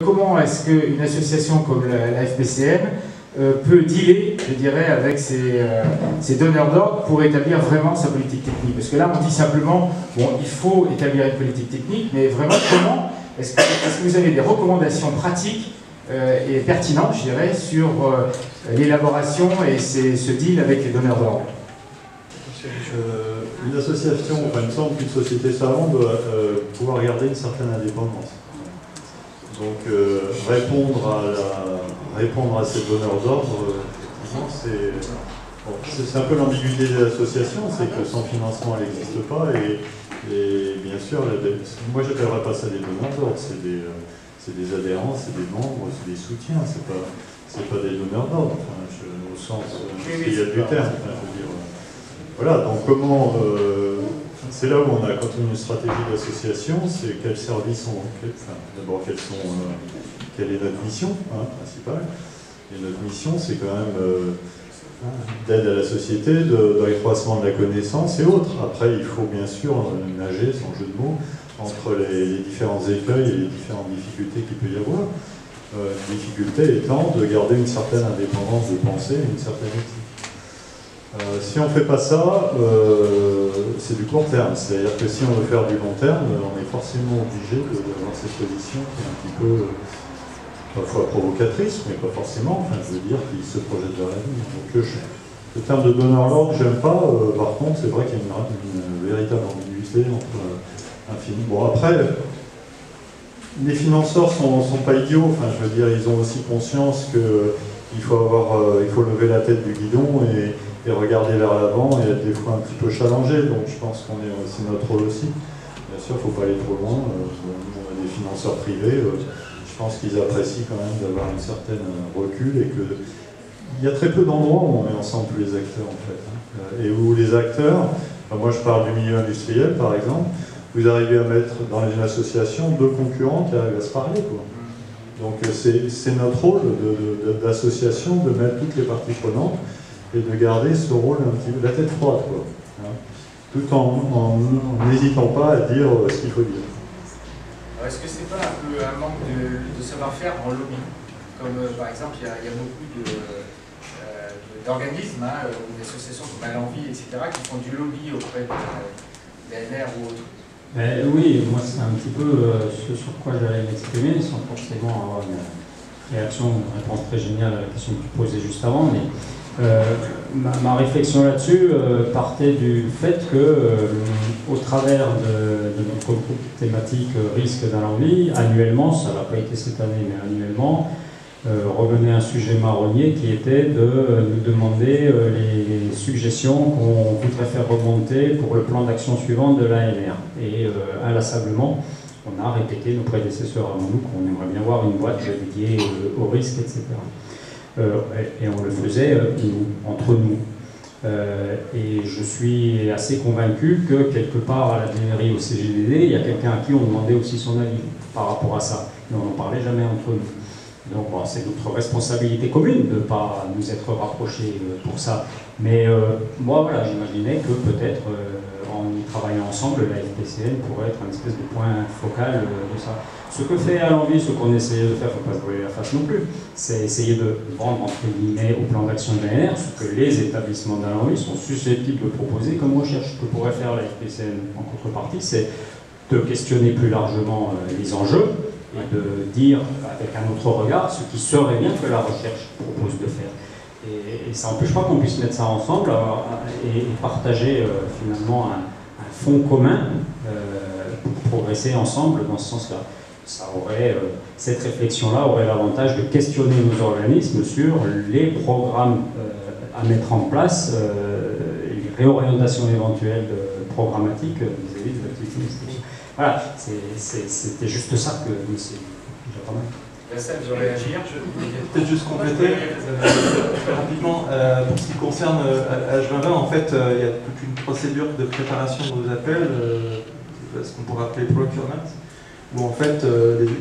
Comment est-ce qu'une association comme la FPCN peut dealer, je dirais, avec ses donneurs d'ordre pour établir vraiment sa politique technique? Parce que là, on dit simplement, bon, il faut établir une politique technique, mais vraiment, comment est-ce que vous avez des recommandations pratiques et pertinentes, je dirais, sur l'élaboration et ce deal avec les donneurs d'ordre? Une association, enfin, il me semble qu'une société savante doit pouvoir garder une certaine indépendance. Donc répondre à ces donneurs d'ordre, c'est un peu l'ambiguïté de l'association, c'est que sans financement elle n'existe pas et bien sûr, moi je n'appellerais pas ça des donneurs d'ordre, c'est des adhérents, c'est des membres, c'est des soutiens, c'est pas des donneurs d'ordre, enfin, au sens il y a du terme. Enfin, je veux dire, voilà, donc comment... c'est là où on a, quand on a une stratégie d'association, c'est quels services sont... Enfin, d'abord, quelle est notre mission principale. Et notre mission, c'est quand même d'aide à la société, d'accroissement de la connaissance et autres. Après, il faut bien sûr nager, sans jeu de mots, entre les différents écueils et les différentes difficultés qu'il peut y avoir. Difficulté étant de garder une certaine indépendance de pensée et une certaine éthique. Si on ne fait pas ça, c'est du court terme. C'est-à-dire que si on veut faire du long terme, on est forcément obligé d'avoir cette position qui est un petit peu, parfois provocatrice, mais pas forcément, enfin, je veux dire, qui se projette vers l'avenir. Donc le terme de donneur d'ordre, j'aime pas. Par contre, c'est vrai qu'il y a une véritable ambiguïté entre infini. Bon, après, les financeurs sont pas idiots. Enfin, je veux dire, ils ont aussi conscience qu'il faut lever la tête du guidon et regarder vers l'avant et être des fois un petit peu challengé. Donc je pense qu'on est aussi notre rôle aussi. Bien sûr, il ne faut pas aller trop loin. On a des financeurs privés. Je pense qu'ils apprécient quand même d'avoir une certaine recul et qu'il y a très peu d'endroits où on met ensemble tous les acteurs en fait. Et où les acteurs, enfin, moi je parle du milieu industriel par exemple, vous arrivez à mettre dans une association deux concurrents qui arrivent à se parler, quoi. Donc c'est notre rôle d'association de mettre toutes les parties prenantes et de garder ce rôle un petit peu, la tête froide, quoi, hein, tout en n'hésitant pas à dire ce qu'il faut dire. Est-ce que c'est pas un peu un manque de savoir-faire en lobby? Comme par exemple, il y a beaucoup d'organismes, ou d'associations comme À l'Envie, etc., qui font du lobby auprès de l'ANR ou autres. Oui, moi c'est un petit peu ce sur quoi j'allais m'exprimer, sans forcément avoir une réaction, une réponse très géniale à la question que tu posais juste avant, mais ma réflexion là-dessus partait du fait que, au travers de notre groupe thématique risque d'À l'Envie, annuellement, ça n'a pas été cette année, mais annuellement, revenait un sujet marronnier qui était de nous demander les suggestions qu'on voudrait faire remonter pour le plan d'action suivant de l'ANR. Et inlassablement, on a répété, nos prédécesseurs avant nous, qu'on aimerait bien voir une boîte dédiée au risque, etc. Et on le faisait entre nous. Et je suis assez convaincu que quelque part à la DNRI, au CGDD, il y a quelqu'un à qui on demandait aussi son avis par rapport à ça. Mais on n'en parlait jamais entre nous. Donc bon, c'est notre responsabilité commune de ne pas nous être rapprochés pour ça. Mais moi, voilà, j'imaginais que peut-être en y travaillant ensemble, la FPCN pourrait être un espèce de point focal de ça. Ce que fait À l'Envie, ce qu'on essayait de faire, il ne faut pas se voiler la face non plus, c'est essayer de vendre entre guillemets au plan d'action de l'ANR ce que les établissements d'À l'Envie sont susceptibles de proposer comme recherche. Ce que pourrait faire la FPCN en contrepartie, c'est de questionner plus largement les enjeux et de dire avec un autre regard ce qui serait bien que la recherche propose de faire. Et ça n'empêche pas qu'on puisse mettre ça ensemble et partager finalement un fond commun pour progresser ensemble dans ce sens-là. Cette réflexion-là aurait l'avantage de questionner nos organismes sur les programmes à mettre en place, les réorientations éventuelles programmatiques vis-à-vis de l'activité. Voilà, c'était juste ça que c'est déjà pas mal. Je vais réagir. Peut-être juste compléter très rapidement. Pour ce qui concerne H2020, en fait, il y a toute une procédure de préparation de nos appels, ce qu'on pourrait appeler procurement, où en fait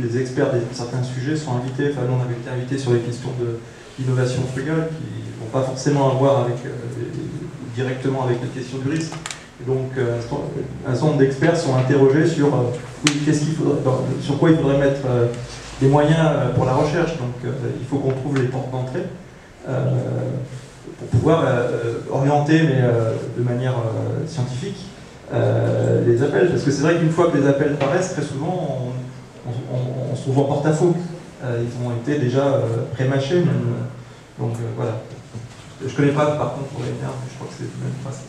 les experts de certains sujets sont invités. Enfin, nous on avait été invités sur les questions d'innovation frugale qui n'ont pas forcément à voir directement avec les questions du risque. Et donc un certain nombre d'experts sont interrogés sur sur quoi il faudrait mettre des moyens pour la recherche, donc il faut qu'on trouve les portes d'entrée pour pouvoir orienter, mais de manière scientifique, les appels. Parce que c'est vrai qu'une fois que les appels paraissent, très souvent, on se trouve en porte-à-faux. Ils ont été déjà pré-mâchés, donc voilà. Je connais pas par contre pour les nerfs, mais je crois que c'est le même principe.